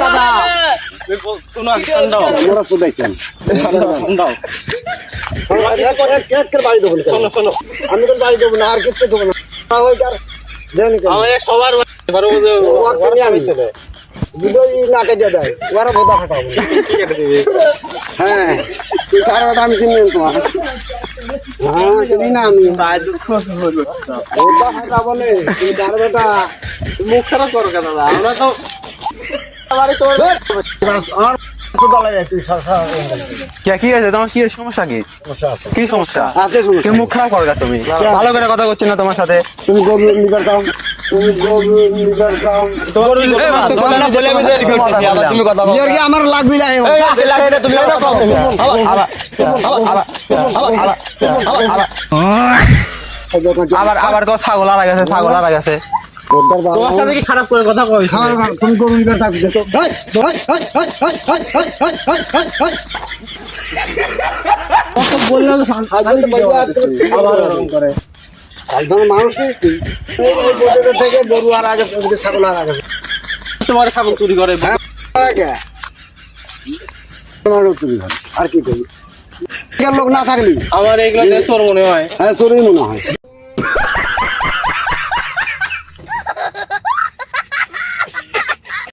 দাদা শোনো ঠান্ডা আমরা চুদাইছেন ঠান্ডা বাড়ি দেবো শোনো শোনো আমি তো বাড়ি দেবো না আর কিচ্ছু দেবো না আমাদের সবার এবারে যদি না কেটে দেয় ওরা ভোদা খাটাবো হ্যাঁ তুই চার বেটা আমি চিনি তোমার হ্যাঁ চিনি না আমি ভোদা খাটাবো না তুই চার বেটা মুখ খারাপ করো কেন দাদা আমরা তো কি হয়েছে তোমার? কি সমস্যা? কি সমস্যা? আছে কি মুখ খারাপ করো তুমি? ভালো করে কথা করছি না তোমার সাথে। তুমি গরু নিবার চাও তুমি গরু নিবার চাও আমার লাগবি না আবার আবার ছাগল আর গেছে, ছাগল আর গেছে। তোমার সাথে কি খারাপ করে কথা কই? তুমি গরু নিবার থাকবে বললাম মানুষ থেকে গরু আর আগে ছাগল আর আগে তোমার ছাগল চুরি করে আর কি করি লোক না থাকলি আমার এগুলো চোর মনে হয়। হ্যাঁ চোরই মনে হয়।